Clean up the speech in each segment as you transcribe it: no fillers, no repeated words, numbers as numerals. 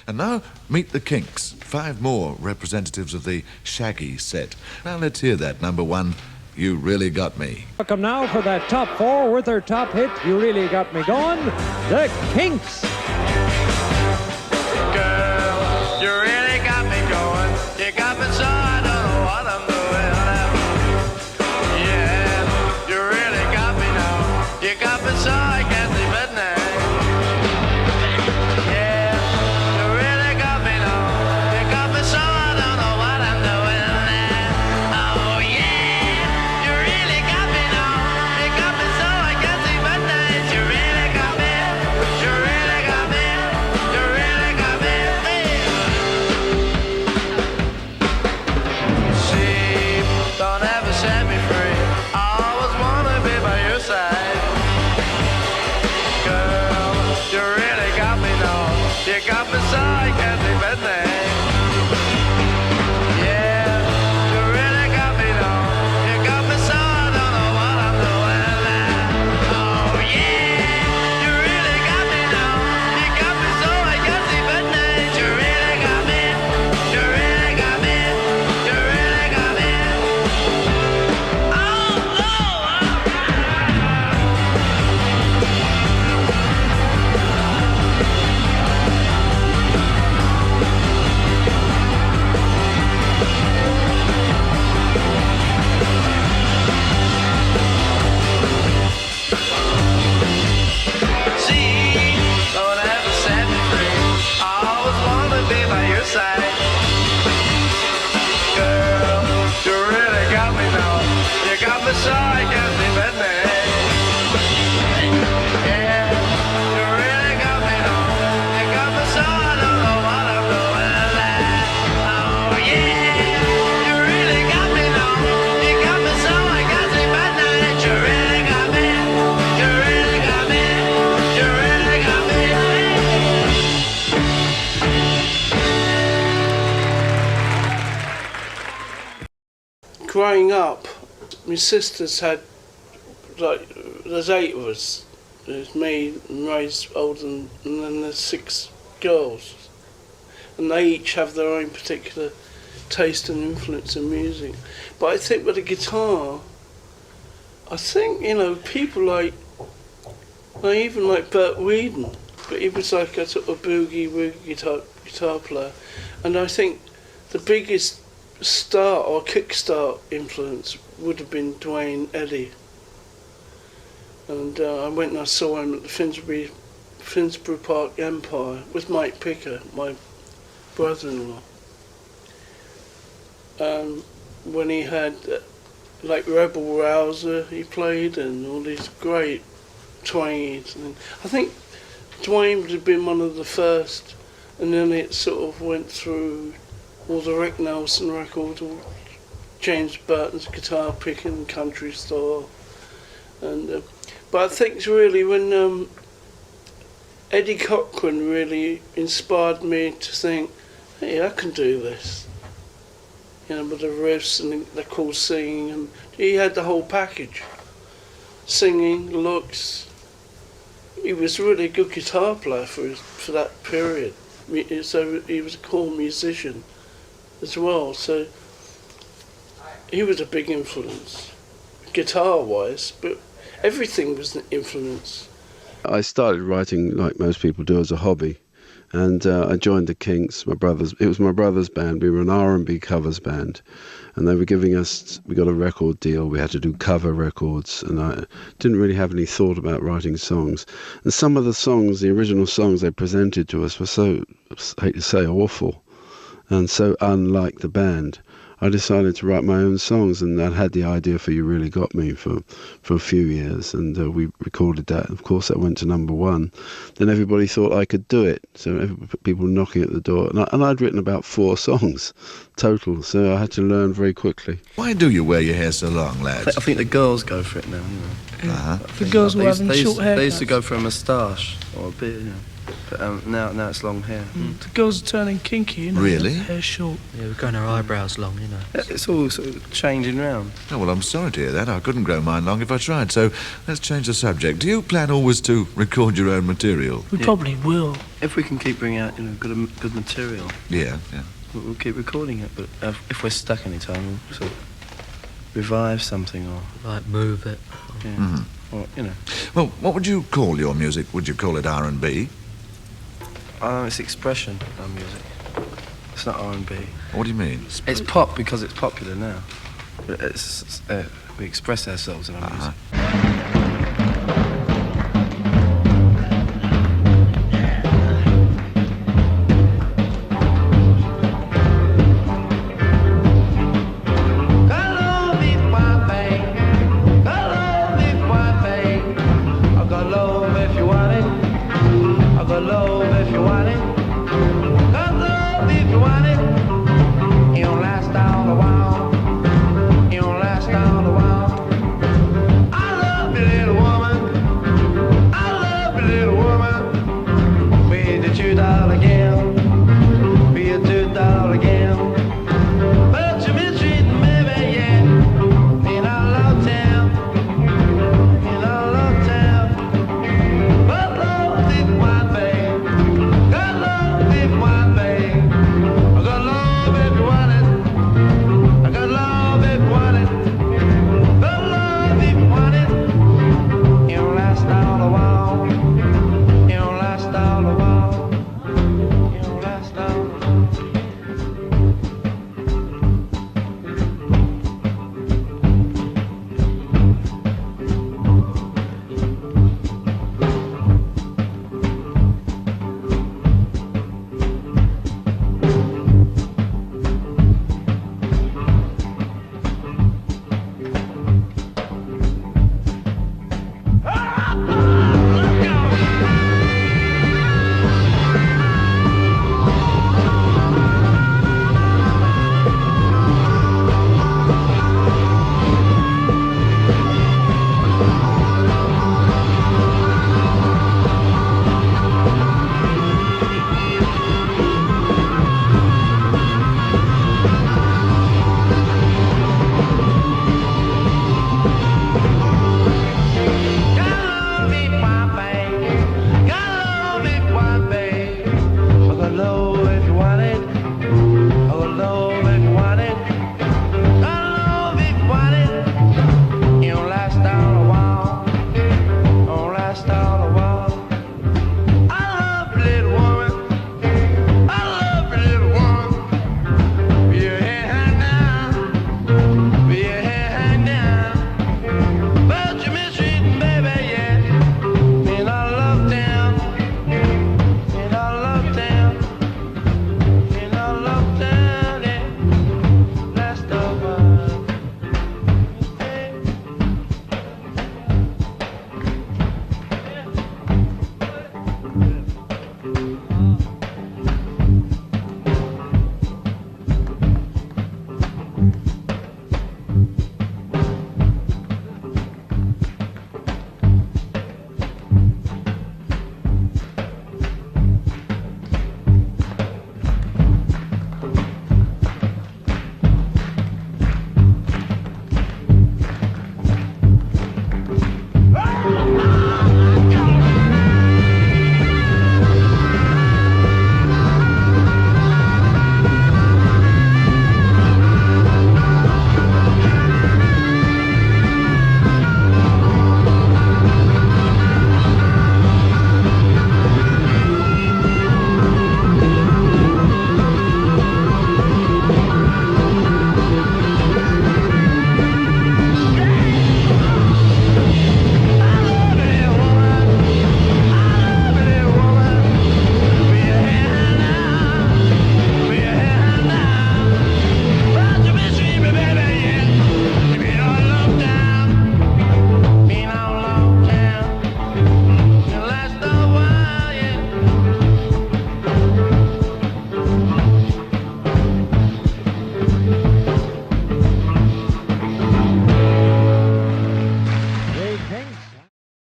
And now, meet the Kinks, 5 more representatives of the Shaggy set. Now let's hear that, number 1, You Really Got Me. Welcome now for that top 4 with their top hit, You Really Got Me Going, the Kinks. Girl, you really got me going. You got me so I don't know what I'm doing now. Yeah, you really got me now. You got me so I can't sleep at night. You got me so I can't sleep at night. Yeah, you really got me now. You got me so I don't know what I'm doing now. Oh yeah, you really got me now. You got me so I can't sleep at night. You really got me. You really got me. You really got me. Oh Lord. So I can't sleep at night. Yeah, you really got me now. You got me so I don't know what I'm doing now. Oh yeah, you really got me now. You got me so I can't sleep at night. You really got me. You really got me. You really got me. Growing up, my sisters had, like, there's 8 of us. There's me and Ray's older, and then there's 6 girls. And they each have their own particular taste and influence in music. But I think with the guitar, I think, you know, people like even like Bert Weedon, but he was like a sort of boogie-woogie type guitar player. And I think the biggest start or kickstart influence would have been Dwayne Eddy, and I went and I saw him at the Finsbury Park Empire with Mike Picker, my brother-in-law, when he had like Rebel Rouser he played and all these great twangies, and I think Dwayne would have been one of the first, and then it sort of went through all the Rick Nelson records, all James Burton's guitar picking, country style, and but I think it's really when Eddie Cochran really inspired me to think, hey, I can do this. You know, with the riffs and the cool singing, and he had the whole package. Singing, looks. He was really a good guitar player for that period. So he was a cool musician as well. So he was a big influence, guitar-wise, but everything was an influence. I started writing like most people do as a hobby, and I joined the Kinks. It was my brother's band. We were an R&B covers band, and they were giving us, we got a record deal. We had to do cover records, and I didn't really have any thought about writing songs. And some of the songs, the original songs they presented to us were so, I hate to say, awful, and so unlike the band. I decided to write my own songs, and I had the idea for You Really Got Me for a few years, and we recorded that. Of course, that went to #1. Then everybody thought I could do it, so people knocking at the door. And I'd written about 4 songs total, so I had to learn very quickly. Why do you wear your hair so long, lads? I think the girls go for it now. You know. Uh-huh. The girls were having short haircuts. They used to go for a moustache or a beard. You know. But now it's long hair. The girls are turning kinky, you know. Really? Hair short. Yeah, we're growing our eyebrows long, you know. It's all sort of changing round. Oh, well, I'm sorry to hear that. I couldn't grow mine long if I tried, so let's change the subject. Do you plan always to record your own material? We probably will. If we can keep bringing out, good material, Yeah. we'll keep recording it. But if we're stuck any time, we'll sort of revive something or Like, move it. or Well, what would you call your music? Would you call it R&B? it's expression. Our music. It's not R&B. What do you mean? It's pop because it's popular now. But it's we express ourselves in our music.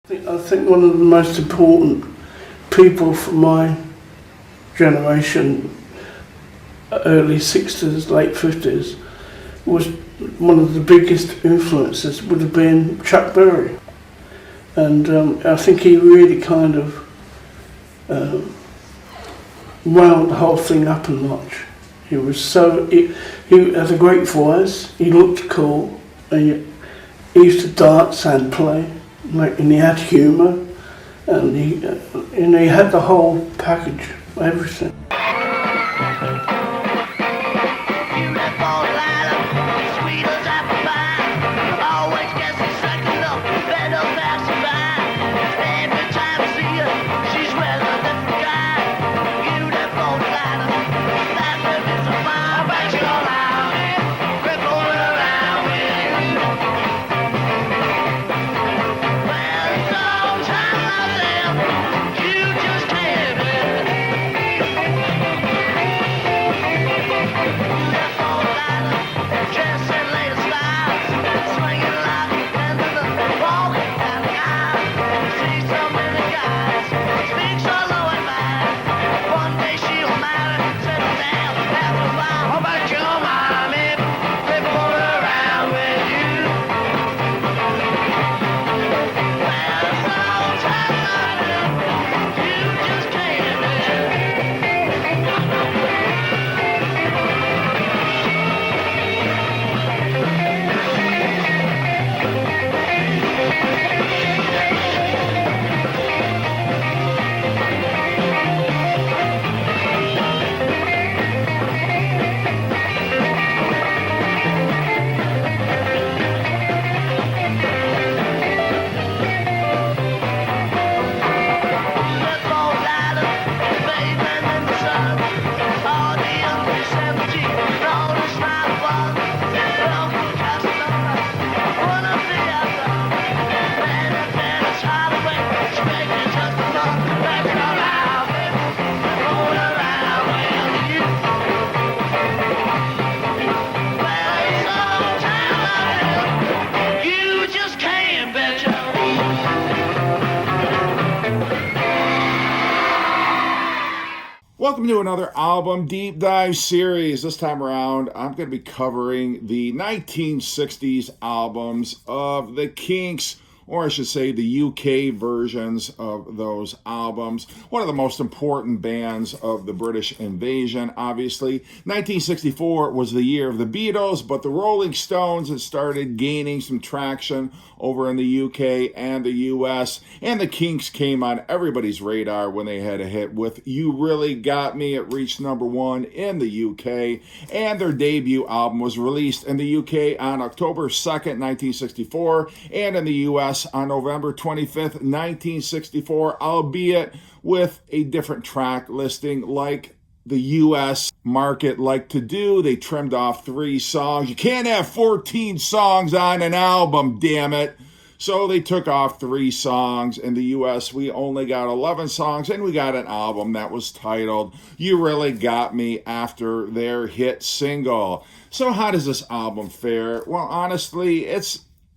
I think one of the most important people from my generation, early 60s, late 50s, was one of the biggest influences would have been Chuck Berry. And I think he really kind of wound the whole thing up a notch. He had a great voice, he looked cool, and he used to dance and play, and he had humour, and he had the whole package, everything. Welcome to another album deep dive series. This time around, I'm going to be covering the 1960s albums of the Kinks, or I should say the UK versions of those albums. One of the most important bands of the British invasion, obviously. 1964 was the year of the Beatles, but the Rolling Stones had started gaining some traction over in the UK and the US, and the Kinks came on everybody's radar when they had a hit with You Really Got Me. It reached #1 in the UK, and their debut album was released in the UK on October 2nd, 1964, and in the US on November 25th, 1964, albeit with a different track listing like the U.S. market like to do. They trimmed off 3 songs. You can't have 14 songs on an album, damn it. So they took off 3 songs. In the U.S., we only got 11 songs, and we got an album that was titled You Really Got Me after their hit single. So how does this album fare? Well, honestly,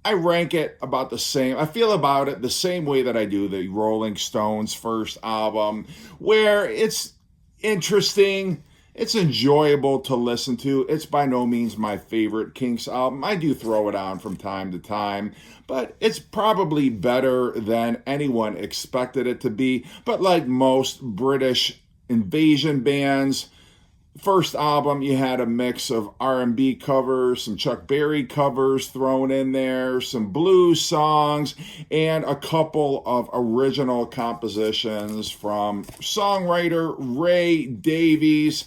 I rank it about the same. I feel about it the same way that I do the Rolling Stones' first album, where it's interesting, it's enjoyable to listen to. It's by no means my favorite Kinks album. I do throw it on from time to time, but it's probably better than anyone expected it to be. But like most British invasion bands, first album, you had a mix of R&B covers, some Chuck Berry covers thrown in there, some blues songs, and a couple of original compositions from songwriter Ray Davies.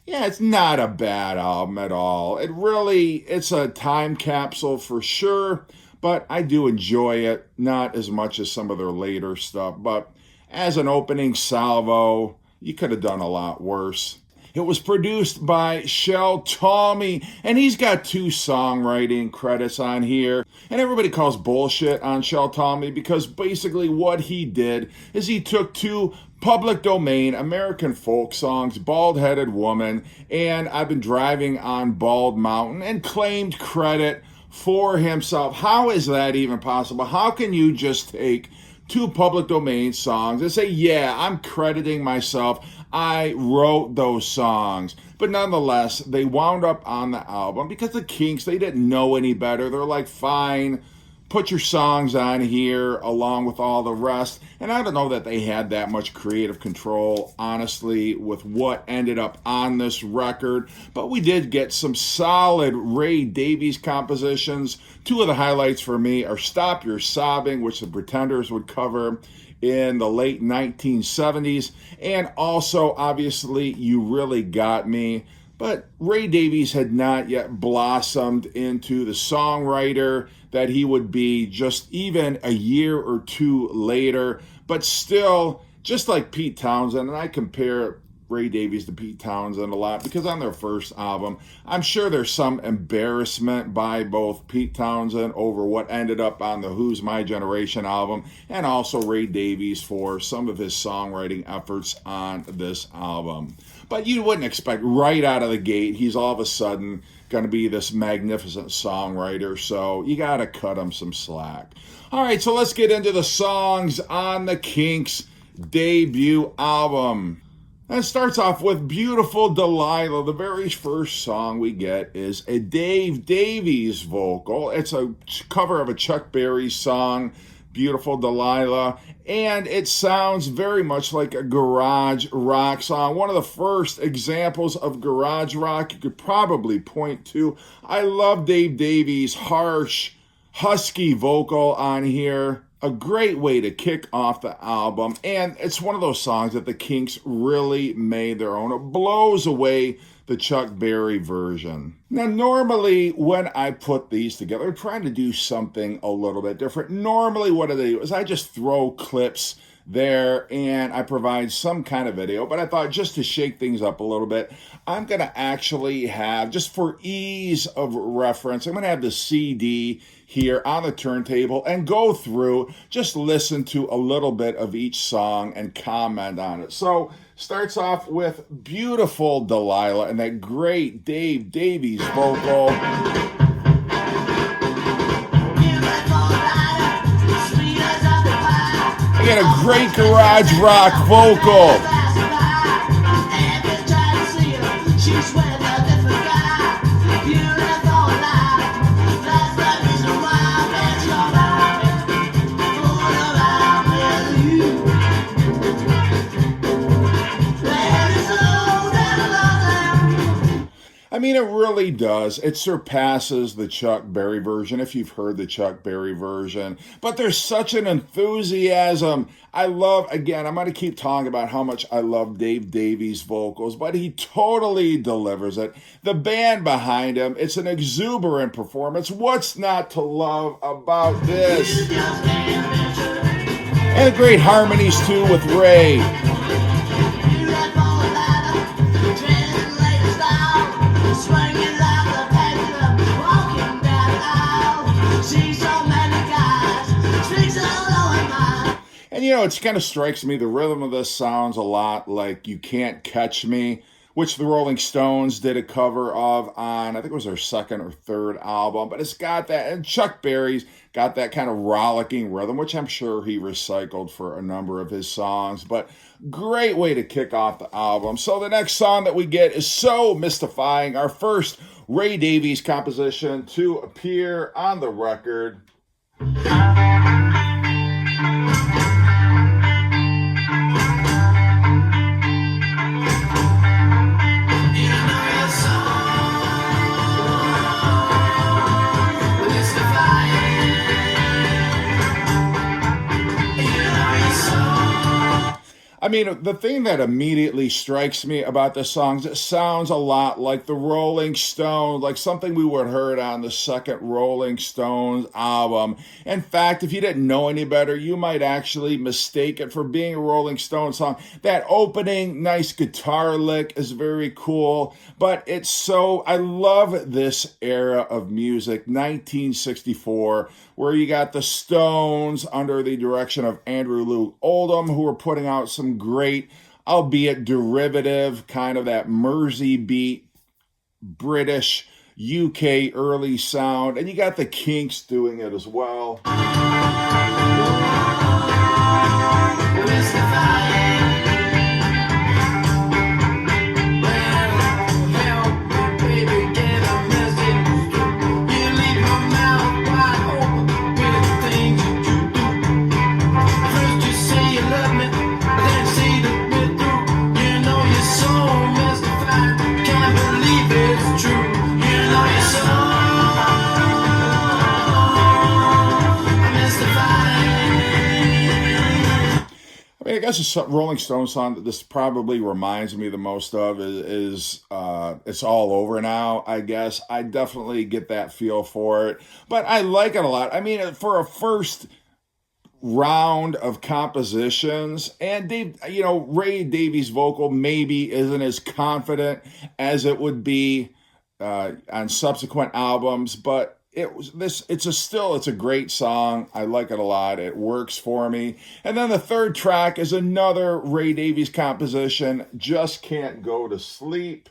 Yeah, it's not a bad album at all. It's a time capsule for sure, but I do enjoy it, not as much as some of their later stuff. But as an opening salvo, you could have done a lot worse. It was produced by Shel Talmy, and he's got 2 songwriting credits on here. And everybody calls bullshit on Shel Talmy because basically what he did is he took 2 public domain American folk songs, Bald-Headed Woman and I've Been Driving on Bald Mountain, and claimed credit for himself. How is that even possible? How can you just take two public domain songs and say, yeah, I'm crediting myself. I wrote those songs. But nonetheless, they wound up on the album because the Kinks, they didn't know any better. They're like, fine, put your songs on here along with all the rest. And I don't know that they had that much creative control, honestly, with what ended up on this record. But we did get some solid Ray Davies compositions. Two of the highlights for me are Stop Your Sobbing, which the Pretenders would cover in the late 1970s, and also, obviously, You Really Got Me. But Ray Davies had not yet blossomed into the songwriter that he would be just even a year or two later. But still, just like Pete Townsend, and I compare Ray Davies to Pete Townsend a lot because on their first album, I'm sure there's some embarrassment by both Pete Townsend over what ended up on the Who's My Generation album, and also Ray Davies for some of his songwriting efforts on this album. But you wouldn't expect right out of the gate he's all of a sudden going to be this magnificent songwriter, so you got to cut him some slack. All right, so let's get into the songs on the Kinks' debut album. And it starts off with Beautiful Delilah. The very first song we get is a Dave Davies vocal. It's a cover of a Chuck Berry song, Beautiful Delilah, and it sounds very much like a garage rock song. One of the first examples of garage rock you could probably point to. I love Dave Davies' harsh, husky vocal on here. A great way to kick off the album, and it's one of those songs that the Kinks really made their own. It blows away the Chuck Berry version. Now, normally when I put these together, I'm trying to do something a little bit different. Normally what I do is I just throw clips there and I provide some kind of video, but I thought just to shake things up a little bit, I'm going to actually have, just for ease of reference, I'm going to have the CD here on the turntable and go through, just listen to a little bit of each song and comment on it. So starts off with Beautiful Delilah and that great Dave Davies vocal. Again, a great garage rock vocal. I mean, it really does. It surpasses the Chuck Berry version, if you've heard the Chuck Berry version. But there's such an enthusiasm. I love, again, I'm going to keep talking about how much I love Dave Davies' vocals, but he totally delivers it. The band behind him, it's an exuberant performance. What's not to love about this? And the great harmonies, too, with Ray. And you know, it kind of strikes me, the rhythm of this sounds a lot like You Can't Catch Me, which the Rolling Stones did a cover of on, I think it was their second or third album. But it's got that, and Chuck Berry's got that kind of rollicking rhythm, which I'm sure he recycled for a number of his songs. But great way to kick off the album. So the next song that we get is So Mystifying, our first Ray Davies composition to appear on the record. I mean, the thing that immediately strikes me about this song is it sounds a lot like the Rolling Stones, like something we would have heard on the second Rolling Stones album. In fact, if you didn't know any better, you might actually mistake it for being a Rolling Stones song. That opening nice guitar lick is very cool, but it's so, I love this era of music, 1964, where you got the Stones under the direction of Andrew Loog Oldham, who were putting out some great, albeit derivative, kind of that Mersey beat, British, UK early sound. And you got the Kinks doing it as well. I mean, I guess a Rolling Stones song that this probably reminds me the most of is It's All Over Now, I guess. I definitely get that feel for it, but I like it a lot. I mean, for a first round of compositions, and Ray Davies' vocal maybe isn't as confident as it would be on subsequent albums, but it's a great song. I like it a lot. It works for me. And then the third track is another Ray Davies composition, Just Can't Go to Sleep.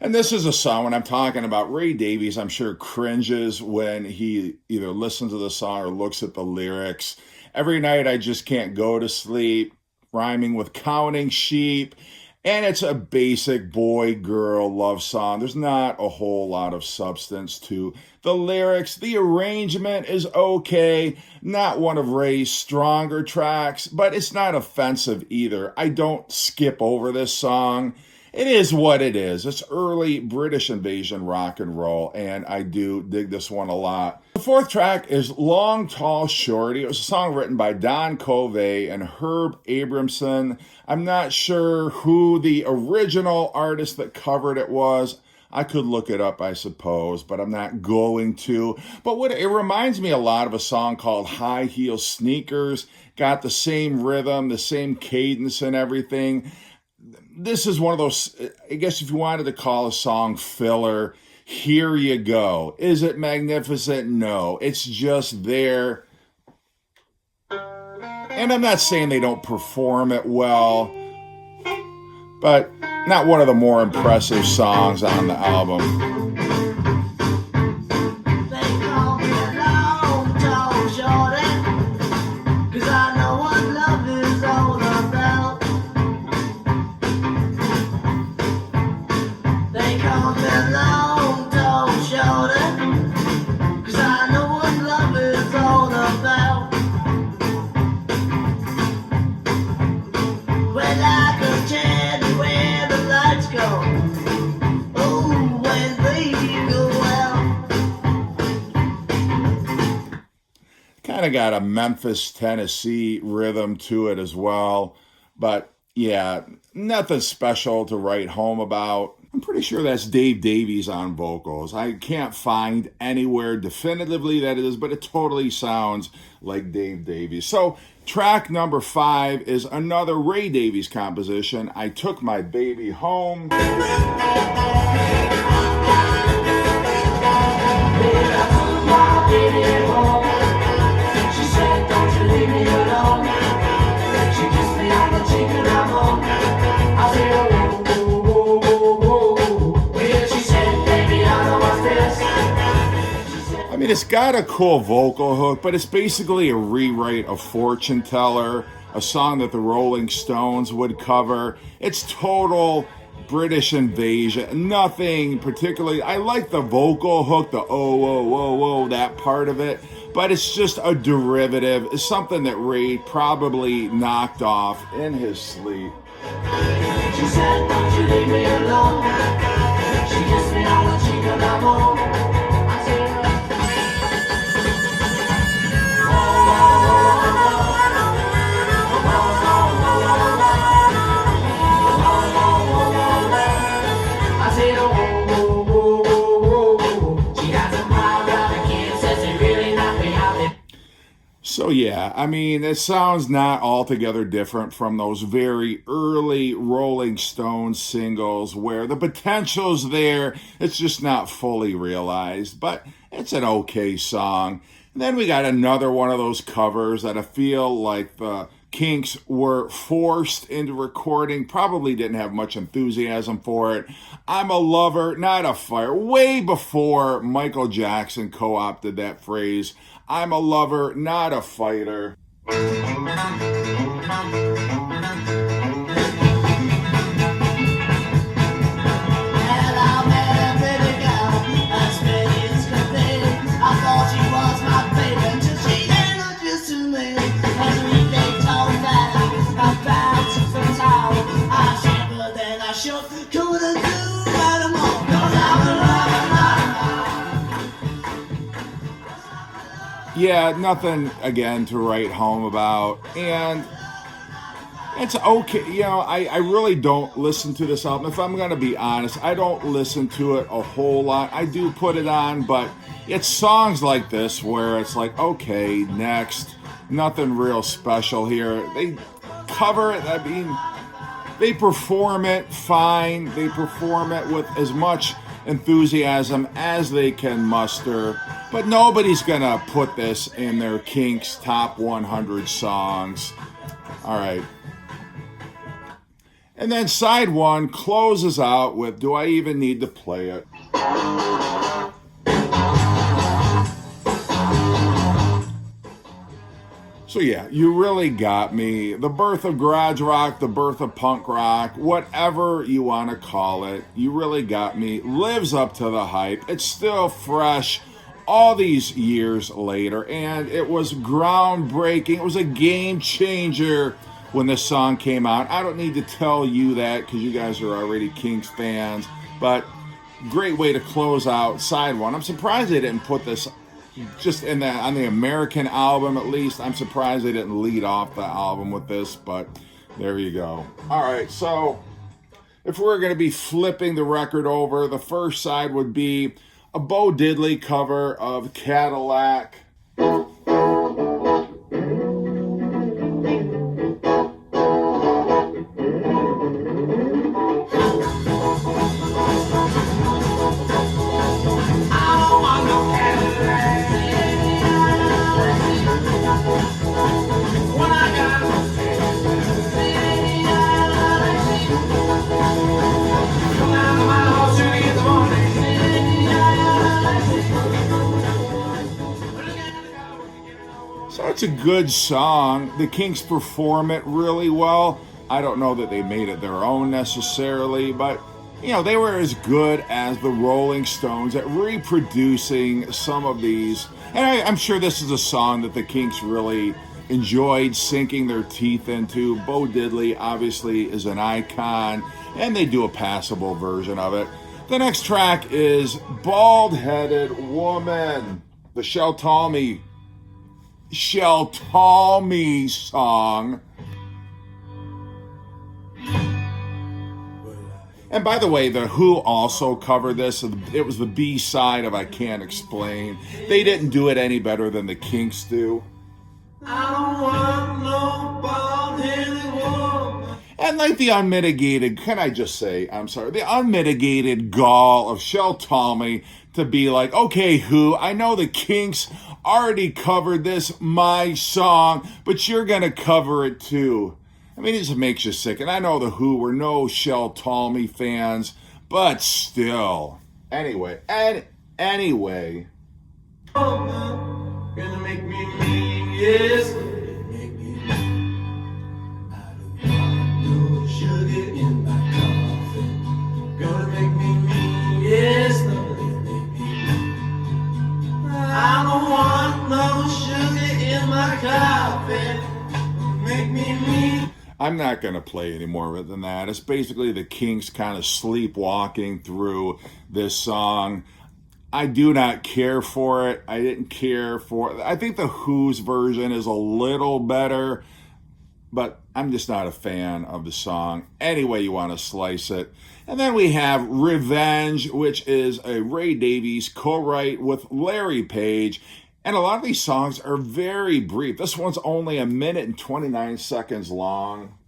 And this is a song, when I'm talking about Ray Davies, I'm sure cringes when he either listens to the song or looks at the lyrics. Every night I just can't go to sleep, rhyming with counting sheep. And it's a basic boy-girl love song. There's not a whole lot of substance to the lyrics. The arrangement is okay. Not one of Ray's stronger tracks, but it's not offensive either. I don't skip over this song. It is what it is. It's early British invasion rock and roll, and I do dig this one a lot. The fourth track is Long Tall Shorty. It was a song written by Don Covey and Herb Abramson. I'm not sure who the original artist that covered it was. I could look it up, I suppose, but I'm not going to. But it reminds me a lot of a song called High Heel Sneakers. Got the same rhythm, the same cadence and everything. This is one of those, I guess if you wanted to call a song filler, here you go. Is it magnificent? No. It's just there. And I'm not saying they don't perform it well, but not one of the more impressive songs on the album. Kind of got a Memphis, Tennessee rhythm to it as well. But yeah, nothing special to write home about. I'm pretty sure that's Dave Davies on vocals. I can't find anywhere definitively that it is, but it totally sounds like Dave Davies. So track number 5 is another Ray Davies composition, I Took My Baby Home. I mean, it's got a cool vocal hook, but it's basically a rewrite of Fortune Teller, a song that the Rolling Stones would cover. It's total British invasion. Nothing particularly. I like the vocal hook, the oh, whoa, whoa, whoa, that part of it, but it's just a derivative. It's something that Ray probably knocked off in his sleep. She said, don't you leave me alone. She kissed me on the cheek and I'm home. So So yeah, I mean, it sounds not altogether different from those very early Rolling Stones singles where the potential's there, it's just not fully realized, but it's an okay song. And then we got another one of those covers that I feel like the Kinks were forced into recording, probably didn't have much enthusiasm for it. I'm a lover, not a fighter. Way before Michael Jackson co-opted that phrase. I'm a lover, not a fighter. Yeah, nothing again to write home about. And it's okay. You know, I really don't listen to this album. If I'm going to be honest, I don't listen to it a whole lot. I do put it on, but it's songs like this where it's like, okay, next. Nothing real special here. They cover it. I mean, they perform it fine. They perform it with as much enthusiasm as they can muster. But nobody's going to put this in their Kinks top 100 songs. All right. And then side one closes out with, do I even need to play it? So yeah, you really got me. The birth of garage rock, the birth of punk rock, whatever you want to call it, you really got me. Lives up to the hype. It's still fresh all these years later, and it was groundbreaking. It was a game changer when this song came out. I don't need to tell you that because you guys are already Kinks fans, but great way to close out side one. I'm surprised they didn't put this just on the American album, at least. I'm surprised they didn't lead off the album with this, but there you go. All right, so if we're going to be flipping the record over, the first side would be a Bo Diddley cover of Cadillac. So it's a good song. The Kinks perform it really well. I don't know that they made it their own necessarily, but you know, they were as good as the Rolling Stones at reproducing some of these. And I'm sure this is a song that the Kinks really enjoyed sinking their teeth into. Bo Diddley obviously is an icon, and they do a passable version of it. The next track is Bald-Headed Woman, the Shel Talmy song. And by the way, The Who also covered this. It was the B-side of I Can't Explain. They didn't do it any better than the Kinks do. I don't want no bald-headed woman. And like the unmitigated, can I just say, I'm sorry, the unmitigated gall of Shel Talmy to be like, okay, Who, I know the Kinks already covered this, my song, but you're going to cover it too. I mean, it just makes you sick. And I know the Who were no Shel Talmy fans, but still. Anyway. Gonna make me mean, yes. Make me mean. I don't want no sugar in my coffee. Gonna make me mean, yes. Make me mean. I don't want no sugar in my coffee. Make me mean. I'm not going to play any more of it than that. It's basically the Kinks kind of sleepwalking through this song. I do not care for it. I didn't care for it. I think the Who's version is a little better, but I'm just not a fan of the song. Any way you want to slice it. And then we have Revenge, which is a Ray Davies co-write with Larry Page. And a lot of these songs are very brief. This one's only 1 minute and 29 seconds long.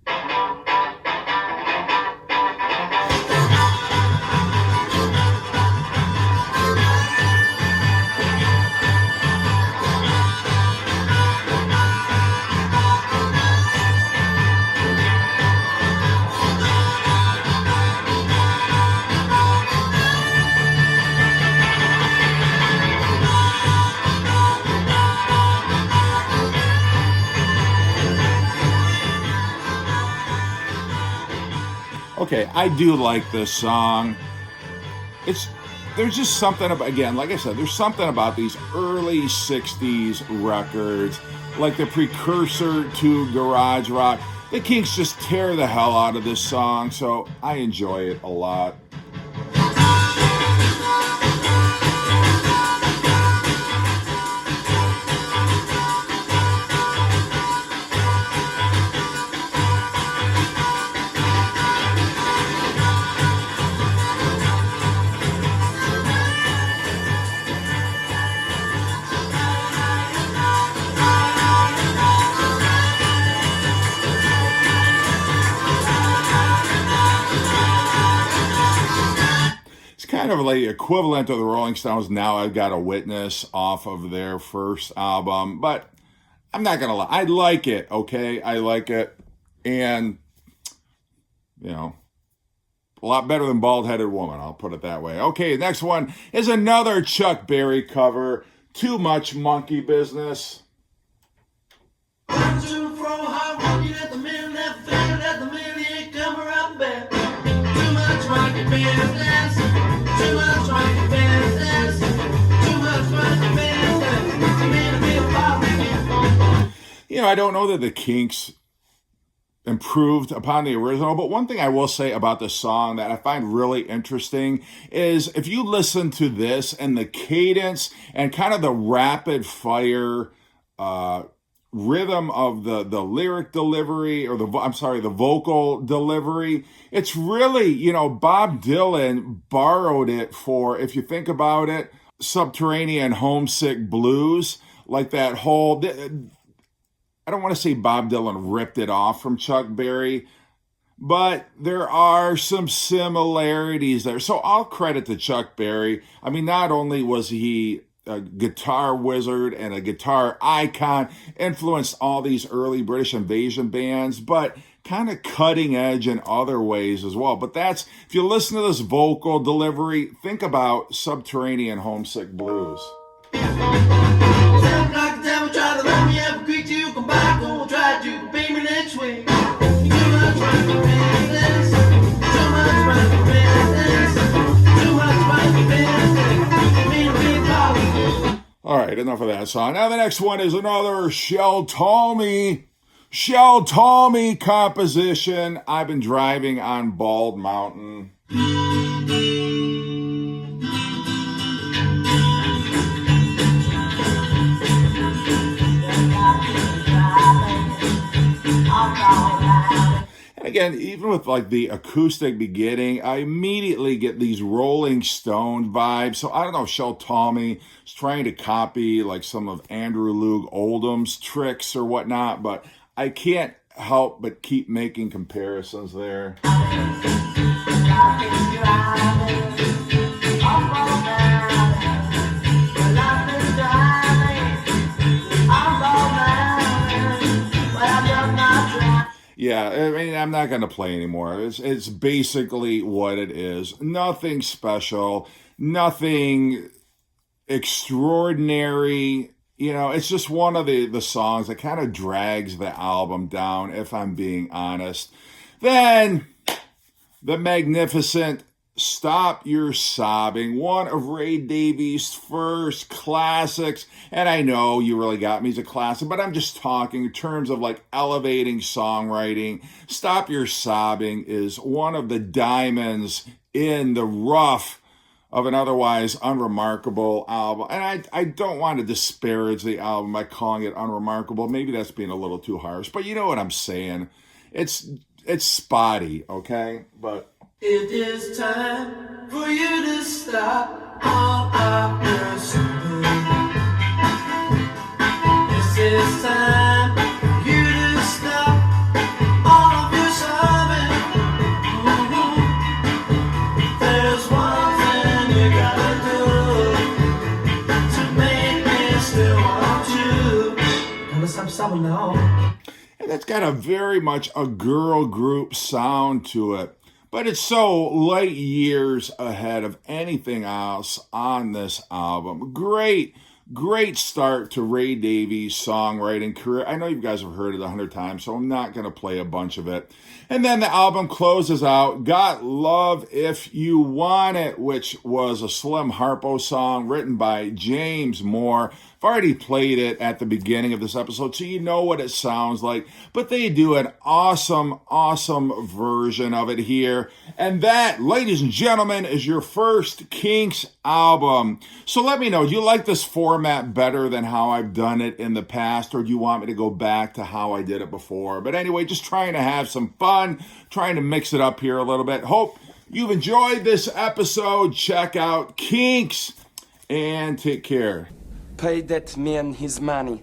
Okay, I do like this song. There's just something about, again, like I said, there's something about these early 60s records, like the precursor to garage rock. The Kinks just tear the hell out of this song, so I enjoy it a lot. Kind of like equivalent to the Rolling Stones' Now I've Got a Witness off of their first album, but I'm not gonna lie, I like it, okay? I like it, and you know, a lot better than Bald Headed Woman, I'll put it that way. Okay, next one is another Chuck Berry cover, Too Much Monkey Business. You know, I don't know that the Kinks improved upon the original, but one thing I will say about the song that I find really interesting is if you listen to this and the cadence and kind of the rapid fire rhythm of the lyric delivery, or the vocal delivery, it's really, you know, Bob Dylan borrowed it for, if you think about it, Subterranean Homesick Blues, like that whole, I don't want to say Bob Dylan ripped it off from Chuck Berry, but there are some similarities there. So I'll credit to Chuck Berry. I mean, not only was he a guitar wizard and a guitar icon, influenced all these early British invasion bands, but kind of cutting edge in other ways as well. But that's, if you listen to this vocal delivery, think about Subterranean Homesick Blues. All right, enough of that song. Now the next one is another Shel Talmy composition, I've Been Driving on Bald Mountain. And again, even with like the acoustic beginning, I immediately get these Rolling Stone vibes. So I don't know if Shel Talmy is trying to copy like some of Andrew Loog Oldham's tricks or whatnot, but I can't help but keep making comparisons there. Yeah, I mean, I'm not going to play anymore. It's basically what it is. Nothing special, nothing extraordinary. You know, it's just one of the songs that kind of drags the album down, if I'm being honest. Then, the magnificent Stop Your Sobbing, one of Ray Davies' first classics. And I know You Really Got Me is a classic, but I'm just talking in terms of like elevating songwriting. Stop Your Sobbing is one of the diamonds in the rough of an otherwise unremarkable album. And I don't want to disparage the album by calling it unremarkable. Maybe that's being a little too harsh, but you know what I'm saying. It's spotty, okay? But it is time for you to stop all of your And it's got a very much a girl group sound to it. But it's so light years ahead of anything else on this album. Great start to Ray Davies' songwriting career. I know you guys have heard it 100 times, so I'm not going to play a bunch of it. And then the album closes out, Got Love If You Want It, which was a Slim Harpo song written by James Moore. I've already played it at the beginning of this episode, so you know what it sounds like. But they do an awesome version of it here. And that, ladies and gentlemen, is your first Kinks album. So let me know, do you like this format better than how I've done it in the past, or do you want me to go back to how I did it before? But anyway, just trying to have some fun, trying to mix it up here a little bit. Hope you've enjoyed this episode. Check out Kinks and take care. Pay that man his money.